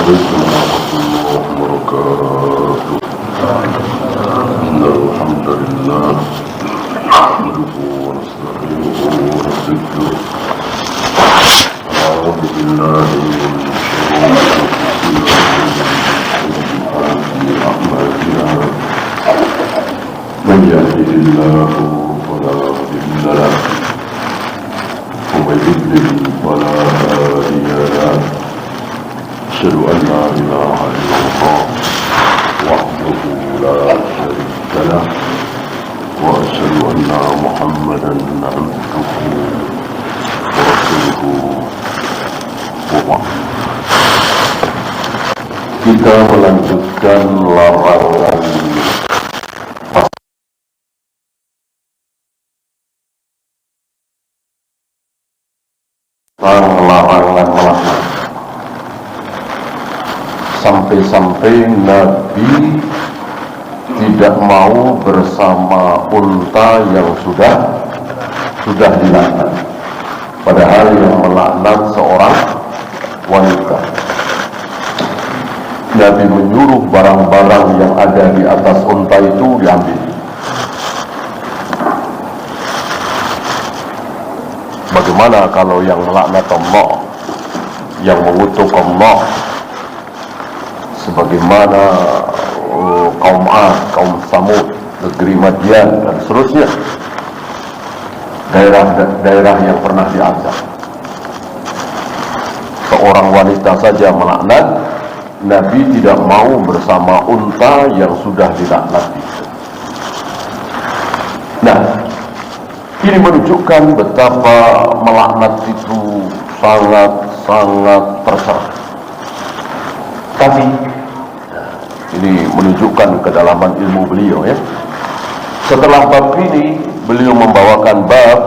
عليكم ورحمة الله وبركاته. إن الحمد لله نحمده ونستعينه ونستغفره. أعوذ بالله من شرور أنفسنا ومن سيئات أعمالنا. من يهده الله فلا مضل له ومن يضلل فلا هادي له. أشهد أن لا إله إلا الله وحده لا شريك له وأشهد أن محمدا عبده ورسوله وبعد. Kita melanjutkan larangan larangan melaknat. Sampai-sampai Nabi tidak mau bersama unta yang sudah dilaknat, padahal yang melaknat seorang wanita. Nabi menyuruh barang-barang yang ada di atas unta itu diambil. Bagaimana kalau yang melaknat Allah, yang mengutuk Allah, sebagaimana kaum Ad, kaum Samud, negeri Madian dan seterusnya, daerah-daerah yang pernah diazab. Seorang wanita saja melaknat, Nabi tidak mau bersama unta yang sudah dilaknat itu. Nah, ini menunjukkan betapa melaknat itu sangat-sangat terserah. Tapi ini menunjukkan kedalaman ilmu beliau, ya. Setelah bab ini, beliau membawakan bab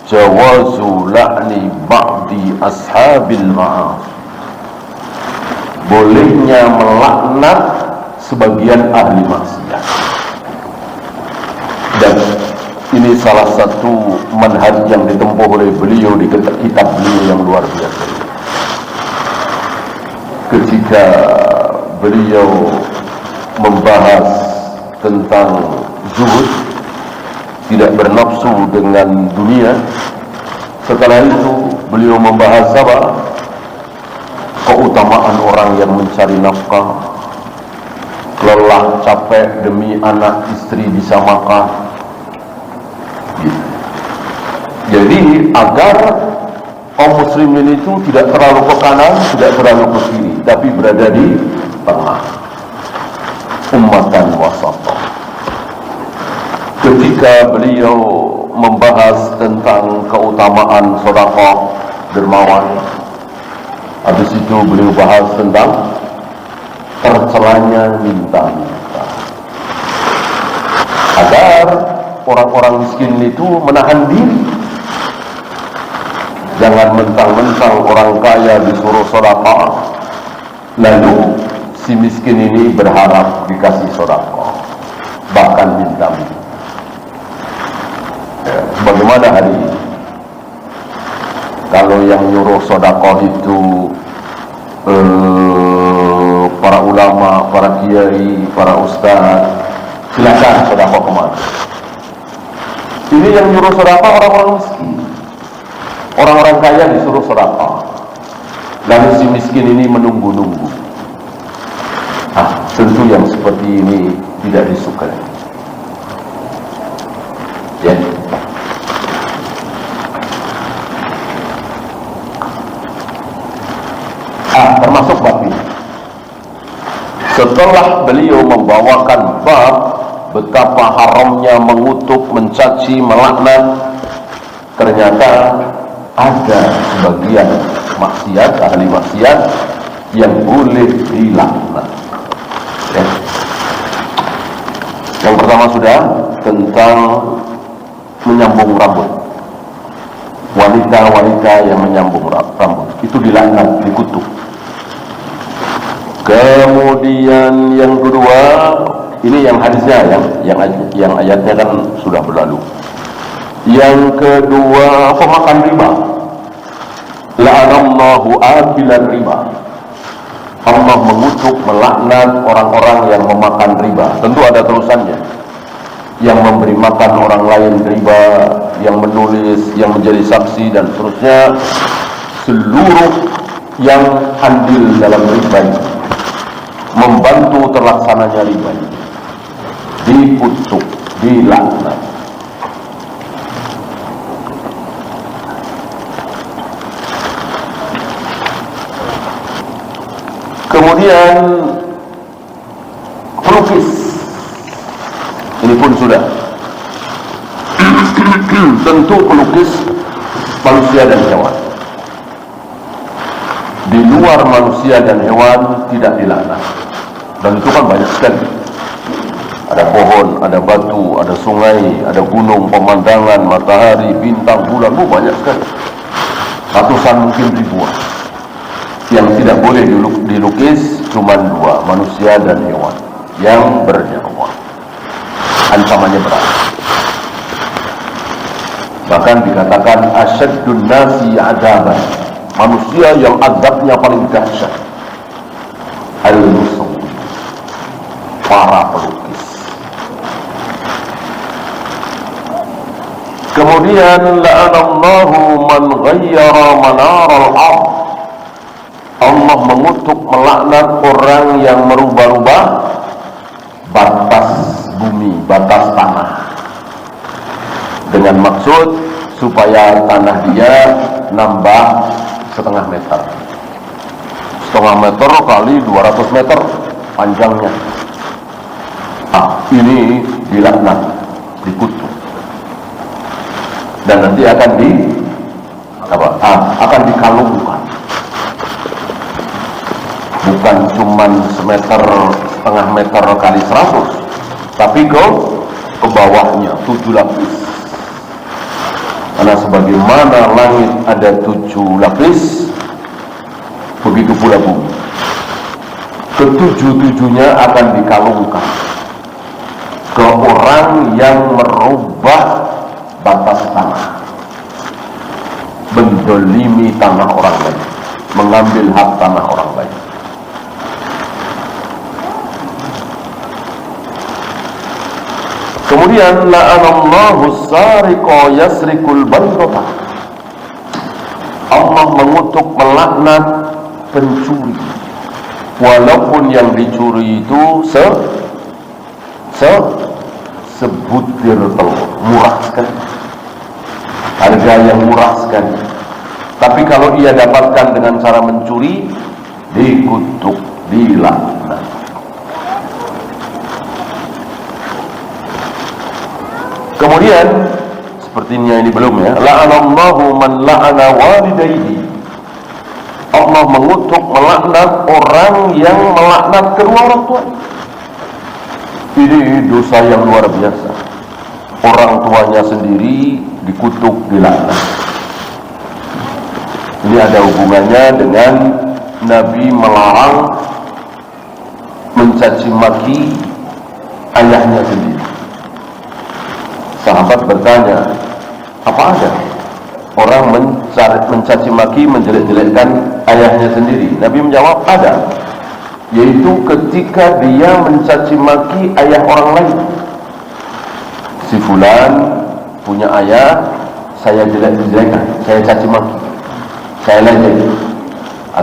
jawazu la'ni ba'di ashabil ma'af. Bolehnya melaknat sebagian ahli maksiat. Dan ini salah satu manhaj yang ditempuh oleh beliau di kitab beliau yang luar biasa. Ketika beliau membahas tentang zuhud, tidak bernafsu dengan dunia, setelah itu beliau membahas apa? Keutamaan orang yang mencari nafkah, lelah capek demi anak istri bisa makan. Jadi agar kaum muslimin itu tidak terlalu ke kanan, tidak terlalu ke kiri, tapi berada di tengah, ummatan wasatah. Ketika beliau membahas tentang keutamaan sedekah dermawan, habis itu beliau bahas tentang tercelanya minta-minta, agar orang-orang miskin itu menahan diri. Jangan mentang-mentang orang kaya disuruh sedekah, lalu si miskin ini berharap dikasih sedekah, bahkan minta-minta. Bagaimana hari ini? Kalau yang nyuruh sedekah itu para ulama, para kiai, para ustaz, silakan sedekah kemana? Ini yang nyuruh sedekah orang-orang miskin. Orang-orang kaya disuruh sedekah, lalu si miskin ini menunggu-nunggu. Tentu yang seperti ini tidak disukai. Jadi termasuk bab ini. Setelah beliau membawakan bab betapa haramnya mengutuk, mencaci, melaknat, ternyata ada sebagian maksiat, ahli maksiat yang boleh dilaknat. Ya. Yang pertama sudah tentang menyambung rambut. Wanita-wanita yang menyambung rambut itu dilaknat, dikutuk. Kemudian yang kedua, ini yang hadisnya, yang ayatnya kan sudah berlalu. Yang kedua, pemakan riba. La'anallahu akilan riba. Allah mengutuk, melaknat orang-orang yang memakan riba. Tentu ada terusannya. Yang memberi makan orang lain riba, yang menulis, yang menjadi saksi, dan seterusnya. Seluruh yang andil dalam riba, membantu terlaksananya riba, dikutuk, dilaknat. Kemudian pelukis, ini pun sudah tentu pelukis manusia dan hewan. Di luar manusia dan hewan tidak dilaknat, dan itu kan banyak sekali. Ada pohon, ada batu, ada sungai, ada gunung, pemandangan, matahari, bintang, bulan, banyak sekali. Ratusan, mungkin ribuan. Yang tidak boleh dilukis cuma dua, manusia dan hewan yang bernyawa. Ancamannya berat. Bahkan dikatakan asyaddun nasi adaban, manusia yang azabnya paling dahsyat, al-musawwir, para pelukis. Kemudian la'anallahu man ghayyara manaral ardh, Allah mengutuk, melaknat orang yang merubah-rubah batas bumi, batas tanah, dengan maksud supaya tanah dia nambah setengah meter kali 200 meter panjangnya. Ini dilaknat, dikutuk, dan nanti akan dikalungkan. Bukan cuman setengah meter kali 100, tapi ke bawahnya 7 lapis. Karena sebagaimana langit ada 7 lapis, begitu pula bumi. Ketujuh-tujuhnya akan dikalungkan ke orang yang merubah batas tanah, mendolimi tanah orang lain, mengambil hak tanah orang lain. Kemudian la'anallahu sariqa yasrikul baydata, Allah mengutuk, melaknat pencuri, walaupun yang dicuri itu sebutir telur, murah sekali, harga yang murah sekali. Tapi kalau ia dapatkan dengan cara mencuri, dikutuk, dilaknat. Kemudian sepertinya ini belum ya, la'anallahu man la'ana walidayhi, Allah mengutuk, melaknat orang yang melaknat kedua orang tua. Ini dosa yang luar biasa. Orang tuanya sendiri dikutuk, dilaknat. Ini ada hubungannya dengan Nabi melarang mencaci maki ayahnya sendiri. Sahabat bertanya, apa ada orang mencaci maki, menjelek-jelekkan ayahnya sendiri? Nabi menjawab, ada, yaitu ketika dia mencaci maki ayah orang lain. Si fulan punya ayah, saya jelek-jelekan, saya caci maki, saya ledek.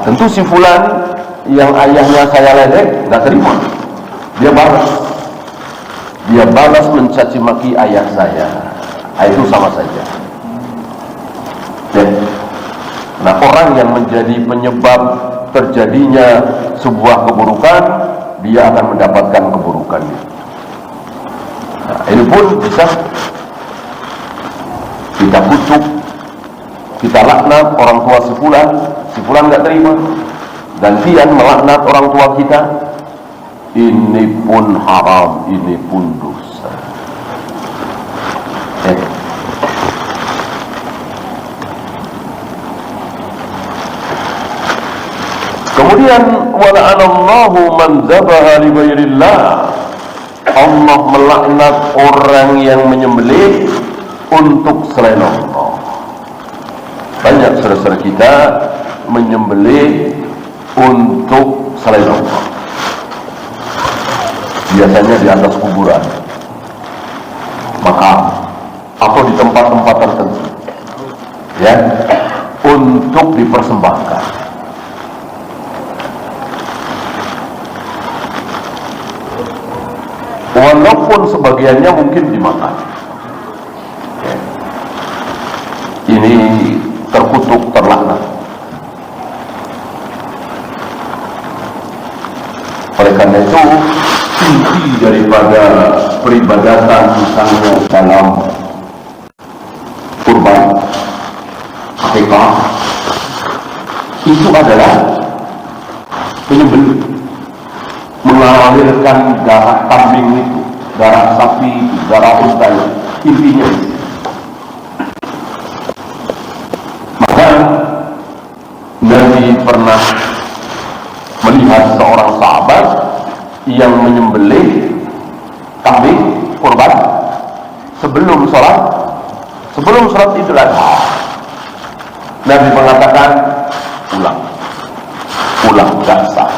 Tentu si fulan yang ayahnya saya ledek gak terima, dia balas mencaci maki ayah saya. Itu sama saja. Nah, orang yang menjadi penyebab terjadinya sebuah keburukan, dia akan mendapatkan keburukannya. Nah, ini pun bisa kita kutuk, kita laknat orang tua si fulan nggak terima, gantian melaknat orang tua kita. Ini pun haram, ini pun dosa. Kemudian wala'anallahu man dzabaha li ghairillah, Allah melaknat orang yang menyembelih untuk selain Allah. Banyak saudara-saudara kita menyembelih untuk selain Allah, biasanya di atas kuburan, makam, atau di tempat-tempat tertentu, ya, untuk dipersembahkan. Walaupun sebagiannya mungkin dimakan, ya. Ini terkutuk, terlaknat. Oleh karena itu, inti daripada peribadatan misalnya dalam kurban, akikah, itu adalah menyembelih, mengalirkan darah kambing itu, darah sapi, darah unta, intinya. Maka Nabi pernah melihat seorang sahabat yang menyembelih kambing kurban sebelum sholat Idul Adha. Nabi mengatakan, ulang, gak sah.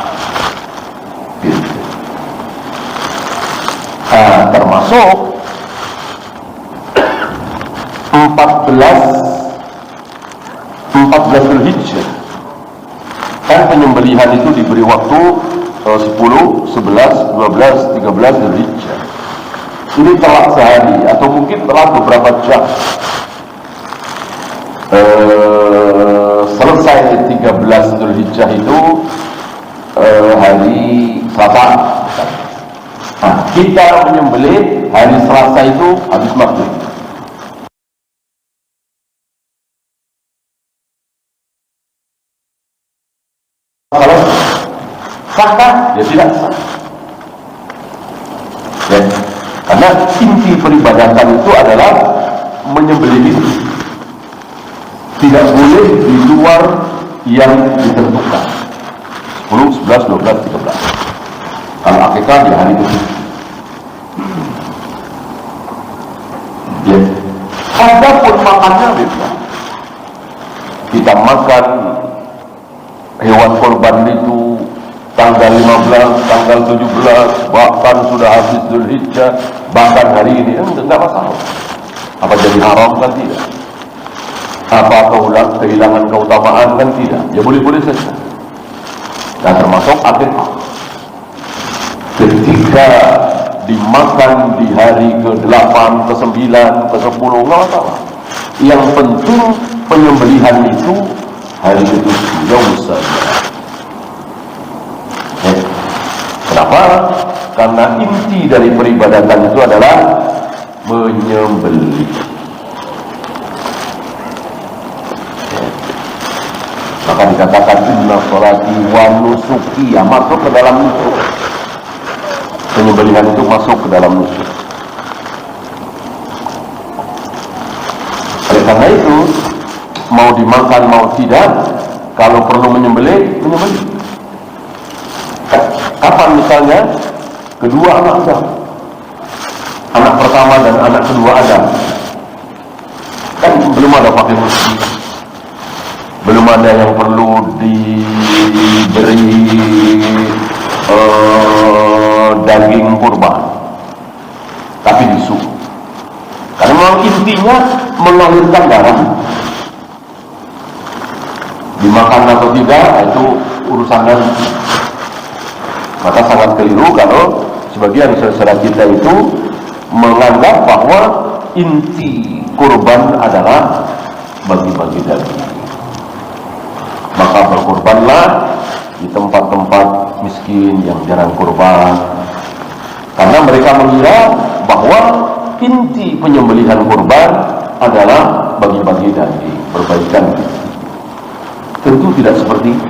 Gitu. Termasuk 14 Dzulhijjah. Kan penyembelihan itu diberi waktu 10, 11, 12, 13 Dzulhijjah. Ini telat sehari atau mungkin telat beberapa jam. Selesai 13 Dzulhijjah itu hari Selasa. Nah, kita menyembelih hari Selasa itu habis maghrib. Kalau sah, ya tidak sah. Ya, karena inti peribadatan itu adalah menyembelih itu. Tidak boleh di luar yang ditentukan. 10, 11, 12, 13. Kalau akikah di hari itu. Ya. Adapun makannya bebas. Kita makan hewan korban itu tanggal 15, tanggal 17, bahkan sudah habis Dzulhijjah, bahkan hari ini, enggak masalah. Apa jadi haram kan tidak? Apa kehilangan keutamaan kan tidak? Ya boleh-boleh saja. Dan termasuk akikah. Ketika dimakan di hari ke-8, ke-9, ke-10, enggak masalah. Yang penting penyembelihan itu hari ke-7, Yaumussabat. Kenapa? Karena inti dari peribadatan itu adalah menyembelih. Maka dikatakan inna sholati wa nusuki, ya, masuk ke dalam nusuk. Penyembelihan itu masuk ke dalam nusuk. Oleh karena itu, mau dimakan mau tidak, kalau perlu menyembelih. Kapan misalnya kedua anak Adam, anak pertama dan anak kedua Adam, kan belum ada pakai meski, belum ada yang perlu diberi daging kurban, tapi disuruh. Karena memang intinya mengalirkan darah. Dimakan atau tidak itu urusan nanti. Maka sangat keliru kalau sebagian saudara kita itu menganggap bahwa inti kurban adalah bagi-bagi daging. Maka berkurbanlah di tempat-tempat miskin yang jarang kurban, karena mereka mengira bahwa inti penyembelihan kurban adalah bagi-bagi daging, berbaikan. Tentu tidak seperti itu.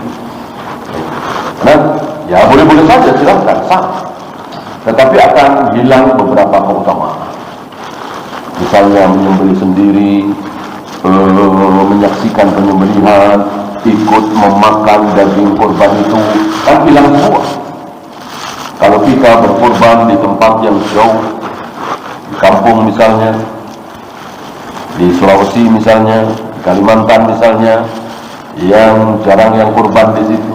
Nah, ya boleh-boleh saja, silahkan, sah. Tetapi akan hilang beberapa keutamaan. Misalnya menyembelih sendiri, menyaksikan penyembelihan, ikut memakan daging kurban itu, kan hilang semua. Kalau kita berkurban di tempat yang jauh, di kampung misalnya, di Sulawesi misalnya, di Kalimantan misalnya, yang jarang yang kurban di situ,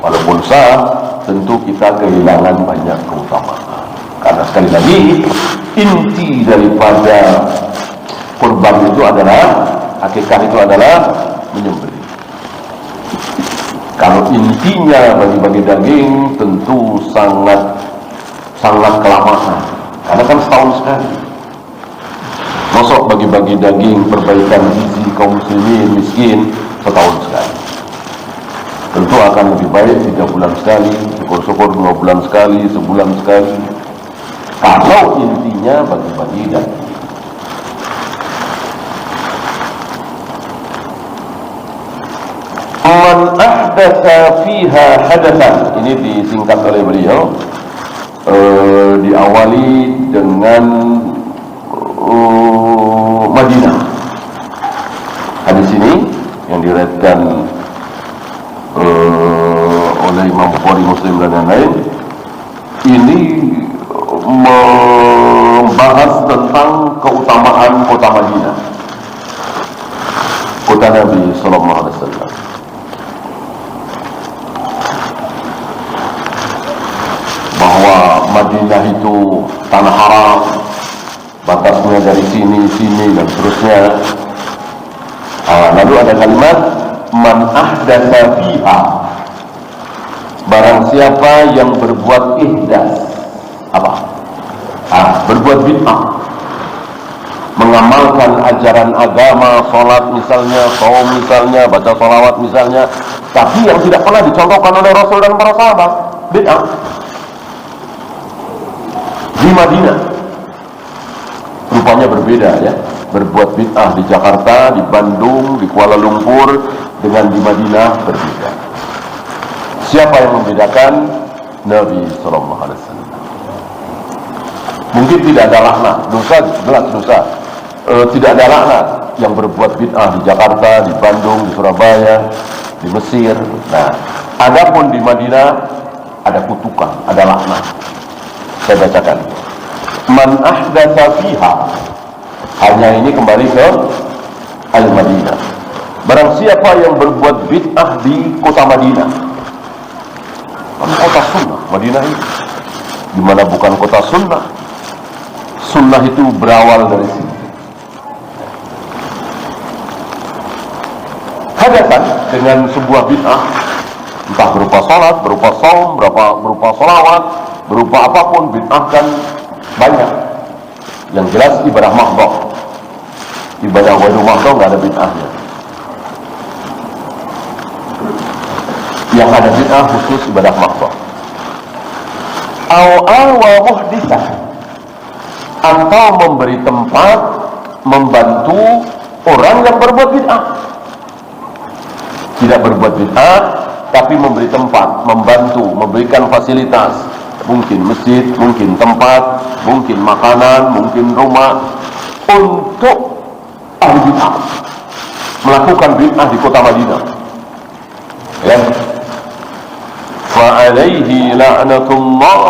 walaupun dosa, tentu kita kehilangan banyak keutamaan. Karena sekali lagi, inti daripada kurban itu adalah, akikah itu adalah menyembelih. Kalau intinya bagi-bagi daging, tentu sangat kelamaan. Karena kan setahun sekali. Masuk bagi-bagi daging, perbaikan gizi kaum muslimin miskin setahun sekali. Tentu akan lebih baik 3 bulan sekali, syukur-syukur 2 bulan sekali, sebulan sekali. Kalau intinya bagi-bagi daging. Man ahdatsa fiha hadatsan, ini disingkat oleh beliau, diawali dengan Madinah. Hadis ini yang diriwayatkan oleh Imam Bukhari, Muslim dan lain-lain, ini membahas tentang keutamaan kota Madinah, kota Nabi sallallahu alaihi wasallam. Bahwa Madinah itu tanah haram, batasnya dari sini dan seterusnya. Lalu ada kalimat man ahdatsa fiha, barang siapa yang berbuat ihdas, apa? Berbuat bid'ah, mengamalkan ajaran agama, sholat misalnya, saum misalnya, baca sholawat misalnya, tapi yang tidak pernah dicontohkan oleh Rasul dan para sahabat, bid'ah. Di Madinah rupanya berbeda ya, berbuat bid'ah di Jakarta, di Bandung, di Kuala Lumpur dengan di Madinah berbeda. Siapa yang membedakan? Nabi sallallahu alaihi wasallam. Mungkin tidak ada laknat, dosa jelas dosa. Tidak ada laknat yang berbuat bid'ah di Jakarta, di Bandung, di Surabaya, di Mesir. Nah, adapun di Madinah ada kutukan, ada laknat. Saya bacakan. Man ahdatsa fiha, hanya ini kembali ke Al-Madinah. Barang siapa yang berbuat bid'ah di kota Madinah, kota sunnah Madinah ini, dimana bukan kota sunnah. Sunnah itu berawal dari sini. Hadatan dengan sebuah bid'ah, entah berupa salat, berupa saum, berupa sholawat, berupa apapun, bid'ah kan banyak. Yang jelas ibadah mahdhah, ibadah ghairu mahdhah nggak ada bid'ahnya. Yang ada bid'ah khusus ibadah mahdhah. Wa muhditsah, atau memberi tempat, membantu orang yang berbuat bid'ah. Tidak berbuat bid'ah, tapi memberi tempat, membantu, memberikan fasilitas. Mungkin masjid, mungkin tempat, mungkin makanan, mungkin rumah, untuk ahli bid'ah melakukan bid'ah di kota Madinah. Ya. Fa'alaihi la'natullah,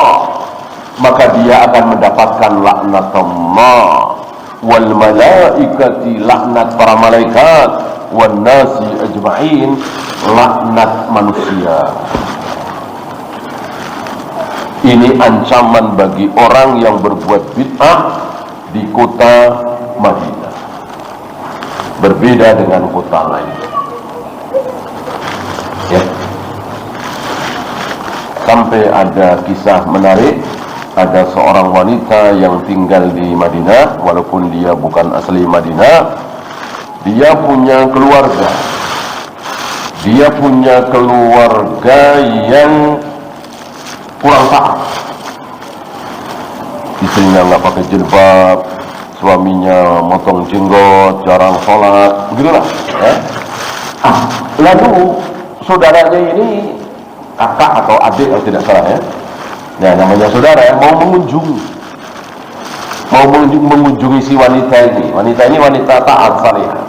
maka dia akan mendapatkan laknatullah, wal malaikati, laknat para malaikat, wan nasi ajma'in, laknat manusia. Ini ancaman bagi orang yang berbuat bid'ah di kota Madinah, berbeda dengan kota lain. Ya. Sampai ada kisah menarik, ada seorang wanita yang tinggal di Madinah, walaupun dia bukan asli Madinah, dia punya keluarga. Dia punya keluarga yang kurang taat. Istrinya nggak pakai jilbab, suaminya motong jenggot, jarang sholat, begitulah. Ya. Lalu saudaranya ini, kakak atau adik kalau tidak salah ya, nah namanya saudara ya, mau mengunjungi si wanita ini. Wanita ini wanita taat salihah.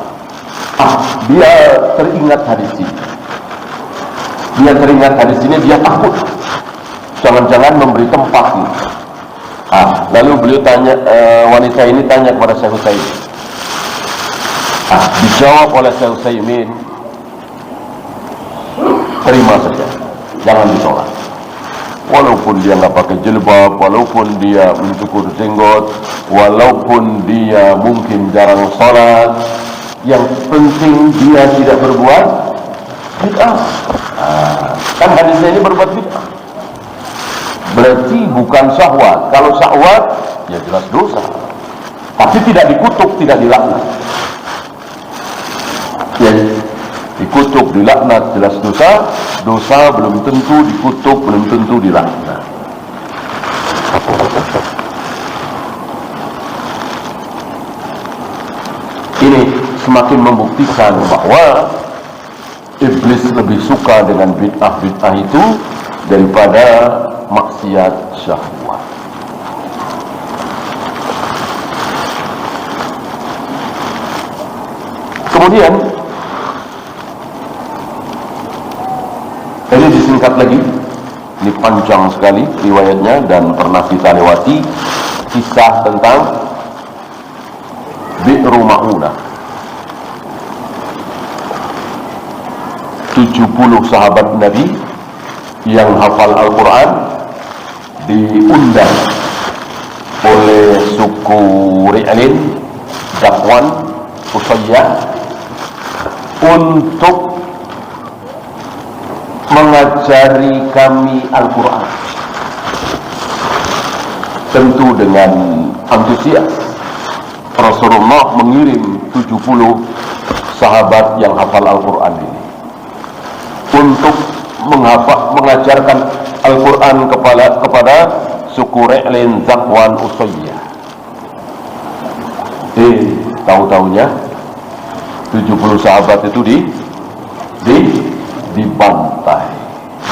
Dia teringat hadis ini. Dia takut. Jangan-jangan memberi tempat nih. Lalu beliau tanya, wanita ini tanya kepada Syekh Utsaimin. Dijawab oleh Syekh Utsaimin, terima saja. jangan ditolak. Walaupun dia nggak pakai jilbab, walaupun dia mencukur jenggot, walaupun dia mungkin jarang sholat, yang penting dia tidak berbuat bid'ah. Kan hadisnya ini berbuat bid'ah. Berarti bukan syahwat. Kalau syahwat, ya jelas dosa. Tapi tidak dikutuk, tidak dilaknat. Ya, dikutuk, dilaknat, jelas dosa. Dosa belum tentu dikutuk, belum tentu dilaknat. Ini semakin membuktikan bahwa iblis lebih suka dengan bid'ah-bid'ah itu daripada maksiat syahwat. Kemudian ini disingkat lagi, ini panjang sekali riwayatnya dan pernah kita lewati kisah tentang Bi'ru Ma'unah. 70 sahabat Nabi yang hafal Al-Quran diundang oleh suku Ri'lin, Zakwan, Usayyah untuk mengajari kami Al-Quran. Tentu dengan antusias Rasulullah mengirim 70 sahabat yang hafal Al-Quran ini untuk mengajarkan Al-Quran kepada suku Ri'lin, Zakwan, Usayyah. Tahu-tahunya 70 sahabat itu dibantai,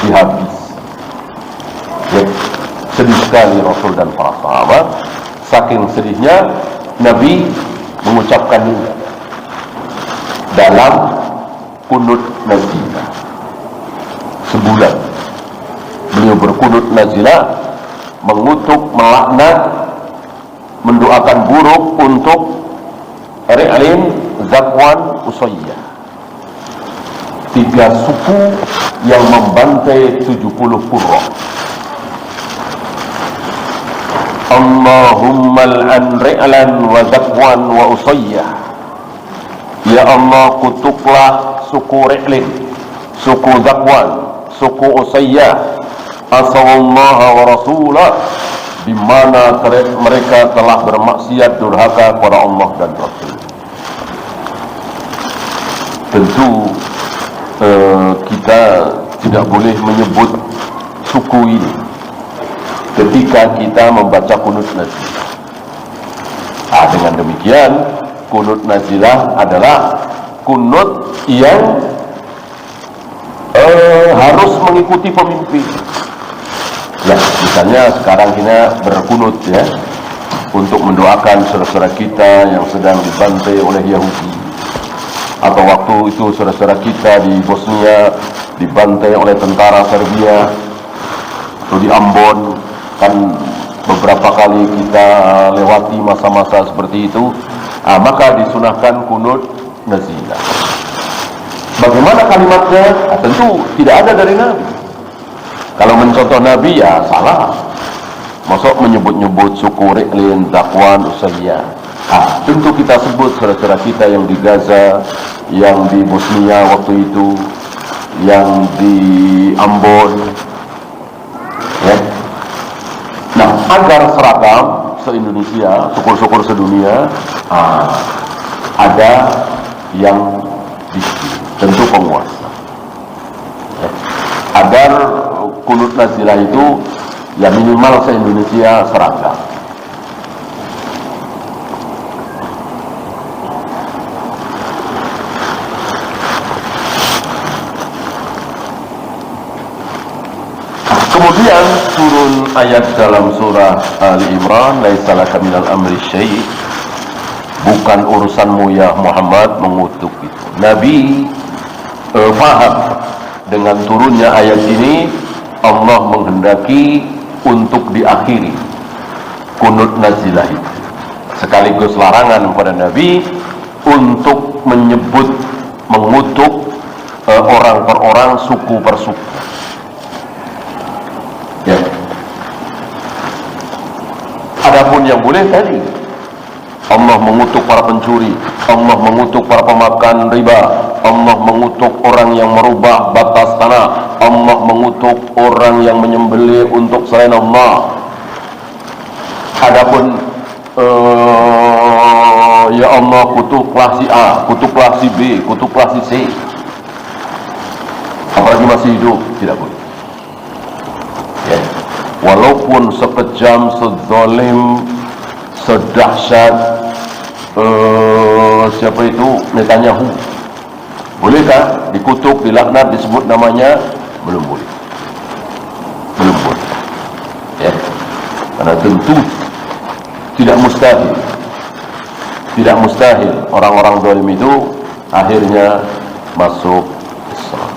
dihabis. Ya, sedih sekali Rasul dan para sahabat. Saking sedihnya Nabi mengucapkan ini dalam kunut nazilah. Sebulan beliau berkunut nazilah, mengutuk, melaknat, mendoakan buruk untuk Ri'lin, Zakwan, Usayyah, 3 suku yang membantai 70 qurra. Allahumma al'an Ri'lan wa Zakwan wa Usayyah. Ya Allah, kutuklah suku Ri'lin, suku Zakwan, suku Usayyah, asawallaha wa rasulah, di mana mereka telah bermaksiat durhaka kepada Allah dan Rasul. Tentu kita tidak boleh menyebut suku ini ketika kita membaca kunut nazilah. Dengan demikian, kunut nazilah adalah kunut yang harus mengikuti pemimpin. Ya, misalnya sekarang kita berkunut ya untuk mendoakan saudara-saudara kita yang sedang dibantai oleh Yahudi, atau waktu itu saudara-saudara kita di Bosnia dibantai oleh tentara Serbia, atau di Ambon. Kan beberapa kali kita lewati masa-masa seperti itu. Maka disunahkan kunut nazilah. Bagaimana kalimatnya? Tentu tidak ada dari Nabi. Kalau mencontoh Nabi, ya salah. Masuk menyebut-nyebut suku Ri'lin, Zakwan, Usayyah. Tentu kita sebut saudara-saudara kita yang di Gaza, yang di Bosnia waktu itu, yang di Ambon, ya. Nah, agar seragam se-Indonesia, syukur-syukur sedunia, ada yang tentu penguasa, ya. Agar kunut nazilah itu ya minimal se-Indonesia seragam. Kemudian turun ayat dalam surah Ali Imran, laisa laka minal amri syai', bukan urusanmu ya Muhammad mengutuk itu. Nabi paham dengan turunnya ayat ini Allah menghendaki untuk diakhiri kunut nazilah itu, sekaligus larangan kepada Nabi untuk mengutuk orang per orang, suku per suku. Adapun yang boleh tadi, Allah mengutuk para pencuri, Allah mengutuk para pemakan riba, Allah mengutuk orang yang merubah batas tanah, Allah mengutuk orang yang menyembelih untuk selain Allah. Adapun ya Allah kutuklah si A, kutuklah si B, kutuklah si C, apalagi masih hidup, tidak boleh. Ya. Walaupun sekejam, sezalim, sedahsyat siapa itu Netanyahu, bolehkah dikutuk, dilaknat, disebut namanya? Belum boleh, belum boleh. Ya. Karena tentu tidak mustahil orang-orang zalim itu akhirnya masuk Islam.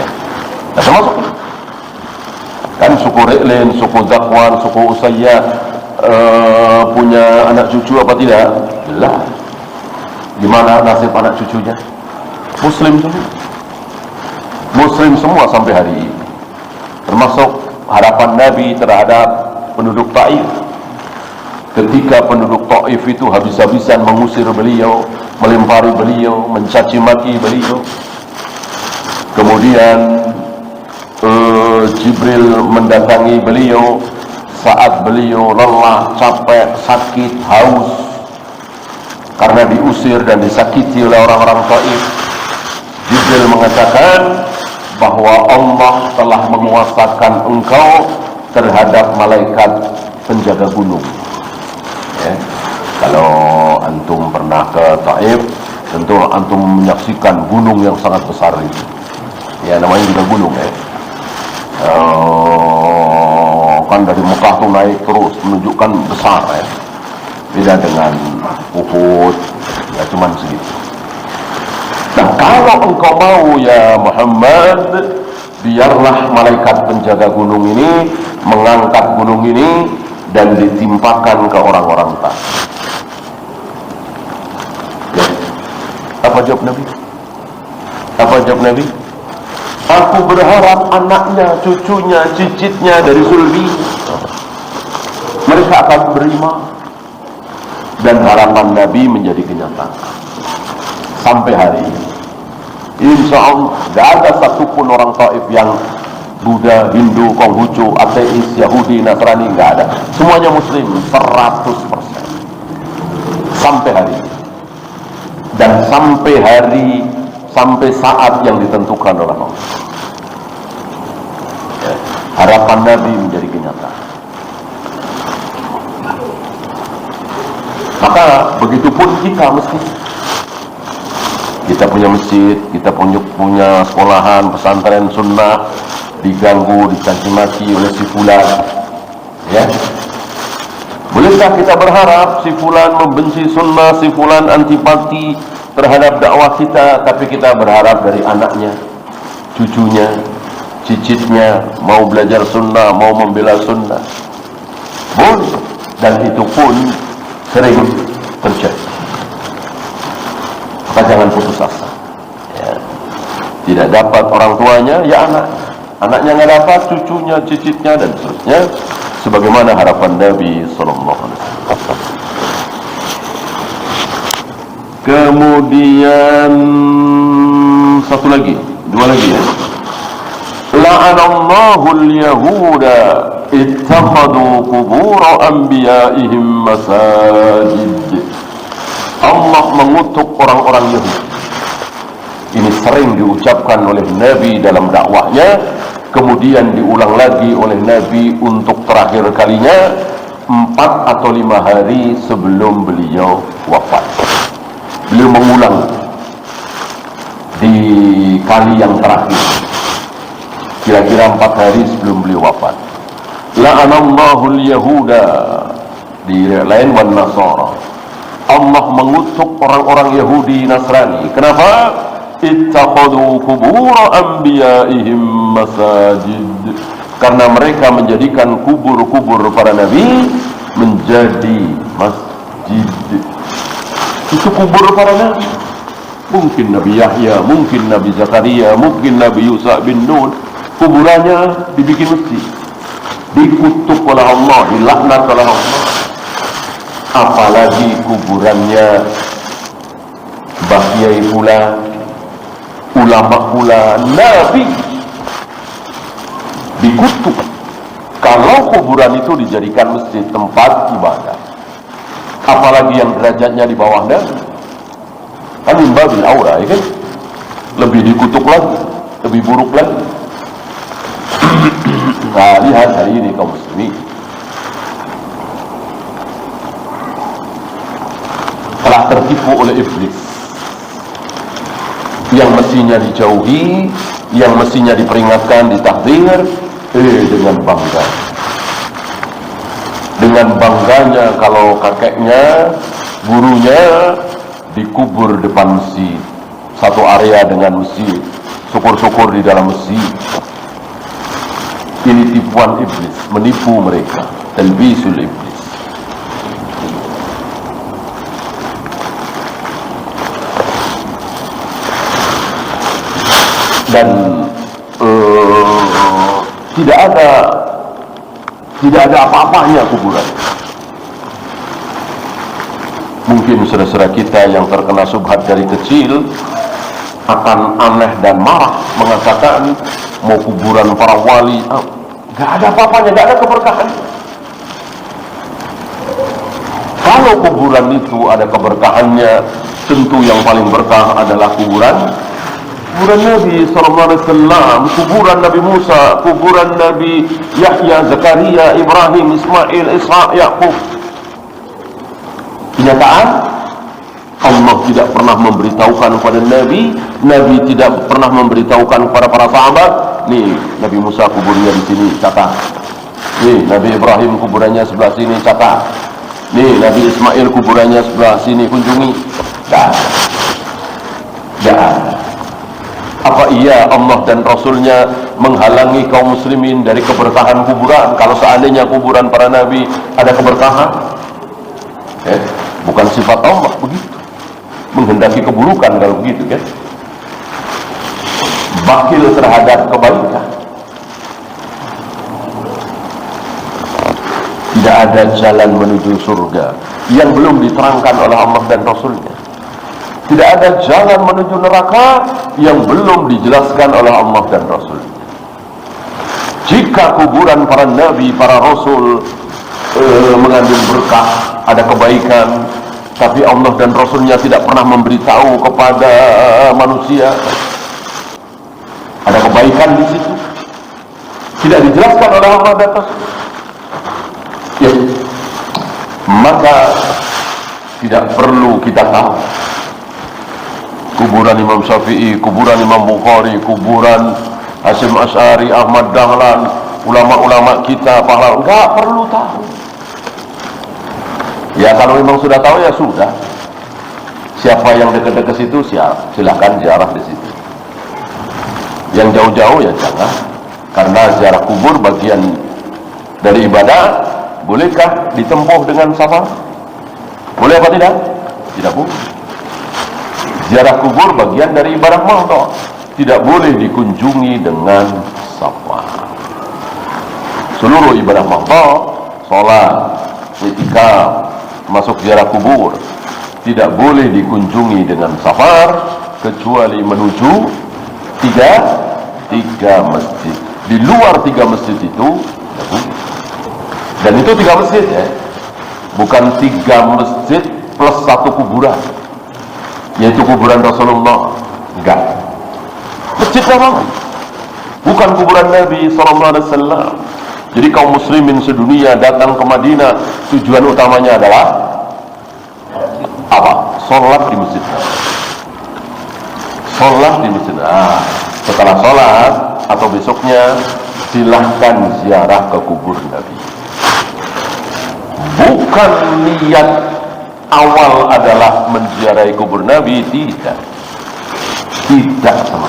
Ya. Nah, termasuk kan suku Re'lin, suku Zakwan, suku Usayyad punya anak cucu apa tidak? Jelas. Gimana nasib anak cucunya? Muslim semua. Muslim semua sampai hari ini. Termasuk harapan Nabi terhadap penduduk Taif. Ketika penduduk Taif itu habis-habisan mengusir beliau, melempari beliau, mencaci maki beliau. Kemudian Jibril mendatangi beliau saat beliau lelah, capek, sakit, haus karena diusir dan disakiti oleh orang-orang Taif. Jibril mengatakan bahwa Allah telah menguasakan engkau terhadap malaikat penjaga gunung. Ya. Kalau antum pernah ke Taif, tentu antum menyaksikan gunung yang sangat besar itu. Ya, namanya juga gunung, ya. Kan dari Mekah tuh naik terus menunjukkan besar, ya. Beda dengan Uhud, ya cuman segitu. Nah, kalau engkau mau ya Muhammad, biarlah malaikat penjaga gunung ini mengangkat gunung ini dan ditimpakan ke orang-orang tadi. Ya. Apa jawab Nabi? Apa jawab Nabi? Aku berharap anaknya, cucunya, cicitnya dari sulbi mereka akan beriman. Dan harapan Nabi menjadi kenyataan sampai hari ini. Insya Allah tidak ada satupun orang Taif yang Buddha, Hindu, Konghucu, ateis, Yahudi, Nasrani, tidak ada. Semuanya Muslim 100% sampai hari ini. Dan sampai saat yang ditentukan oleh Allah. Ya, harapan Nabi menjadi kenyataan. Maka begitupun kita mesti. Kita punya masjid, kita punya sekolahan, pesantren sunnah, diganggu, dicaci maki oleh si fulan. Ya. Bolehkah kita berharap si fulan membenci sunnah, si fulan antipati terhadap dakwah kita, tapi kita berharap dari anaknya, cucunya, cicitnya mau belajar sunnah, mau membela sunnah? Boleh. Dan itu pun sering terjadi. Maka jangan putus asa. Ya. Tidak dapat orang tuanya, ya anaknya nggak dapat, cucunya, cicitnya, dan seterusnya. Sebagaimana harapan Nabi Sallallahu Alaihi Wasallam. Kemudian satu lagi, dua lagi, ya. La'anallahu al-yahuda ittakhadhu qubur anbiya'ihim masajid. Allah mengutuk orang-orang Yahudi. Ini sering diucapkan oleh Nabi dalam dakwahnya, kemudian diulang lagi oleh Nabi untuk terakhir kalinya 4 atau 5 hari sebelum beliau wafat. Beliau mengulang di kali yang terakhir, kira-kira 4 hari sebelum beliau wafat. La'anallahu al-yahuda, di lain wan nasara. Allah mengutuk orang-orang Yahudi Nasrani. Kenapa? Ittakhadhu qubur anbiya'ihim masajid. Karena mereka menjadikan kubur-kubur para nabi menjadi masjid. Itu kubur para nabi. Mungkin Nabi Yahya, mungkin Nabi Zakaria, mungkin Nabi Yusuf bin Nun, kuburannya dibikin masjid. dikutuk oleh Allah, dilaknat oleh Allah. Apalagi kuburannya Mbah Kiai pula, ulama pula, Nabi dikutuk. Kalau kuburan itu dijadikan masjid, tempat ibadah, apalagi yang derajatnya di bawah Nabi, kan imbabil aura, ya kan? Lebih dikutuk lagi, lebih buruk lagi. Nah, lihat hari ini kaum muslimin telah tertipu oleh iblis. Yang mestinya dijauhi, yang mestinya diperingatkan, ditahdir, dengan bangga. Dengan bangganya kalau kakeknya, gurunya dikubur depan masjid, satu area dengan masjid, syukur-syukur di dalam masjid. Ini tipuan iblis, menipu mereka, talbisul iblis. Dan tidak ada apa-apanya kuburan. Mungkin saudara-saudara kita yang terkena subhat dari kecil akan aneh dan marah, mengatakan mau kuburan para wali, gak ada apa-apanya, gak ada keberkahan. Kalau kuburan itu ada keberkahannya, tentu yang paling berkah adalah kuburan Nabi SAW, kuburan Nabi Musa, kuburan Nabi Yahya, Zakaria, Ibrahim, Ismail, Ishaq, Yaqub. Kenyataan, Allah tidak pernah memberitahukan kepada Nabi, Nabi tidak pernah memberitahukan kepada para sahabat, nih Nabi Musa kuburnya di sini, catat. Nih Nabi Ibrahim kuburannya sebelah sini, catat. Nih Nabi Ismail kuburannya sebelah sini, kunjungi. Jangan. Apa iya Allah dan Rasulnya menghalangi kaum muslimin dari keberkahan kuburan? Kalau seandainya kuburan para nabi ada keberkahan, bukan sifat Allah begitu, menghendaki keburukan kalau begitu, kan? Bakhil terhadap kebaikan. Tidak ada jalan menuju surga yang belum diterangkan oleh Allah dan Rasulnya. Tidak ada jalan menuju neraka yang belum dijelaskan oleh Allah dan Rasul. Jika kuburan para nabi, para rasul mengandung berkah, ada kebaikan, tapi Allah dan Rasulnya tidak pernah memberitahu kepada manusia ada kebaikan di situ, tidak dijelaskan oleh Allah dan Rasul, ya, maka tidak perlu kita tahu kuburan Imam Syafi'i, kuburan Imam Bukhari, kuburan Hasyim Asy'ari, Ahmad Dahlan, ulama-ulama kita, pahlawan, enggak perlu tahu. Ya kalau memang sudah tahu ya sudah. Siapa yang dekat-dekat situ silakan ziarah di situ. Yang jauh-jauh ya jangan. Karena ziarah kubur bagian dari ibadah, bolehkah ditempuh dengan safar? Boleh apa tidak? Tidak boleh. Ziarah kubur bagian dari ibadah mahdoh, tidak boleh dikunjungi dengan safar. Seluruh ibadah mahdoh, sholat, i'tikaf, masuk ziarah kubur, tidak boleh dikunjungi dengan safar kecuali menuju tiga masjid. Di luar 3 masjid itu, dan itu 3 masjid ya, bukan 3 masjid plus 1 kuburan, yaitu kuburan Rasulullah. Enggak, masjid larangan, bukan kuburan Nabi SAW. Jadi kaum muslimin sedunia datang ke Madinah, tujuan utamanya adalah apa? Sholat di masjid. Sholat di masjid. Setelah sholat atau besoknya silahkan ziarah ke kubur Nabi. Bukan niat awal adalah menziarahi kubur Nabi, tidak sama.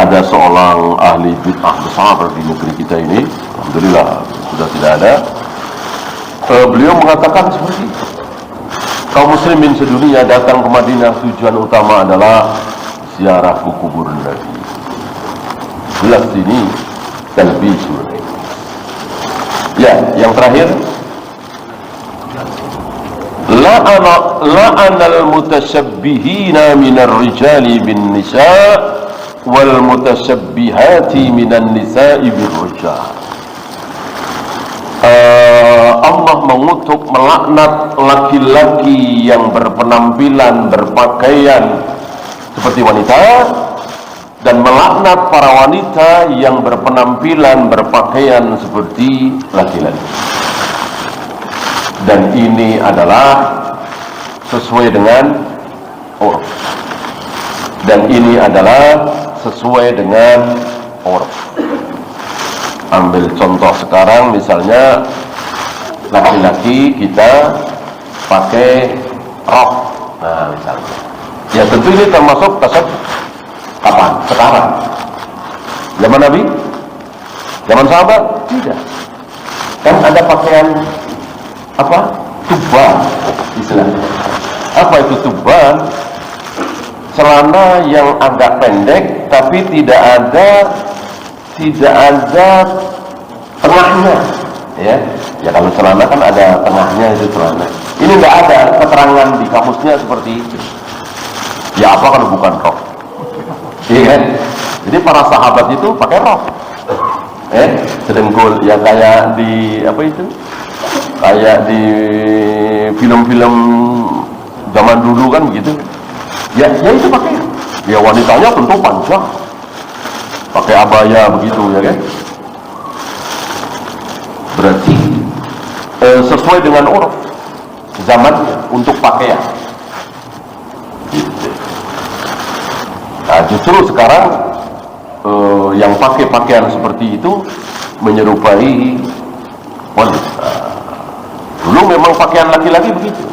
Ada seorang ahli bid'ah besar di negeri kita ini, alhamdulillah sudah tidak ada. Beliau mengatakan seperti itu, kaum muslimin sedunia datang ke Madinah, tujuan utama adalah ziarah ke kubur Nabi. Jelas ini talbisul. Ya, yang terakhir, la'anal mutasyabbihina minar rijali bin nisa wal mutasyabbihati minan nisa'i bir rijal. Allah mengutuk, melaknat laki-laki yang berpenampilan, berpakaian seperti wanita, dan melaknat para wanita yang berpenampilan, berpakaian seperti laki-laki. Dan ini adalah sesuai dengan urf. Dan ini adalah sesuai dengan urf. Ambil contoh sekarang, misalnya laki-laki kita pakai rok, nah misalnya, ya tentu ini termasuk tasawuf. Kapan? Sekarang. Zaman Nabi? Zaman sahabat? Tidak. Kan ada pakaian apa? Tuban istilahnya. Apa itu tuban? Celana yang agak pendek tapi tidak ada tengahnya, ya. Ya kalau celana kan ada tengahnya, itu celana. Ini enggak ada keterangan di kamusnya seperti itu. Ya apa kalau bukan rok? Iya kan? Jadi para sahabat itu pakai rok, sedengkul, ya kayak di apa itu? Kayak di film-film zaman dulu kan gitu. Ya itu pakai. Ya wanitanya tentu panjang, pakai abaya begitu, ya kan? Berarti sesuai dengan uruf zamannya untuk pakaian. Gitu. Nah, justru sekarang yang pakai pakaian seperti itu menyerupai wanita. Dulu memang pakaian laki-laki begitu.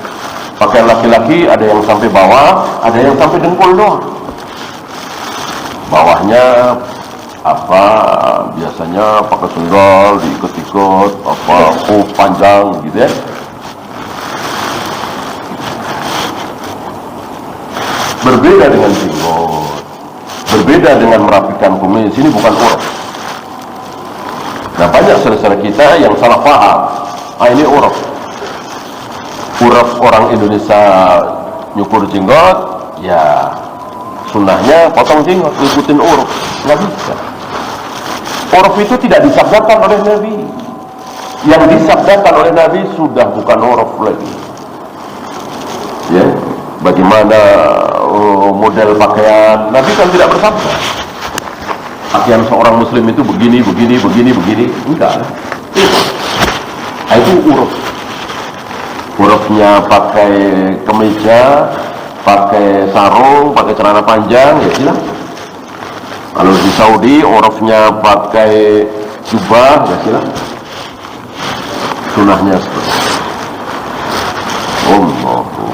Pakaian laki-laki ada yang sampai bawah, ada yang sampai dengkul doang. Bawahnya apa, biasanya pakai sendal diikut-ikut, apa, panjang gitu ya. Berbeda dengan jenggot, berbeda dengan merapikan kumis. Ini bukan uruf. Nah, banyak saudara-saudara kita yang salah paham. Ini uruf. Uruf orang Indonesia nyukur jenggot, ya sunnahnya potong jenggot, ikutin uruf. Nggak bisa. Uruf itu tidak disabdakan oleh Nabi. Yang disabdakan oleh Nabi sudah bukan uruf lagi. Ya, bagaimana model pakaian, Nabi kan tidak bersabda pakaian seorang muslim itu begini, enggak. Itu uruf. Urufnya pakai kemeja, pakai sarung, pakai celana panjang, ya silakan. Kalau di Saudi urufnya pakai jubah, ya silakan. Sunahnya seperti itu. Allahu.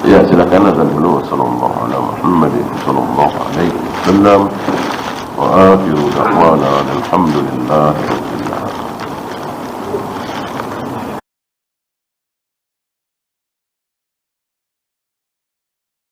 Ya silakan azan dulu. Sallallahu ala Muhammadin sallallahu alaihi wasallam wa akhiru da'wana alhamdulillah.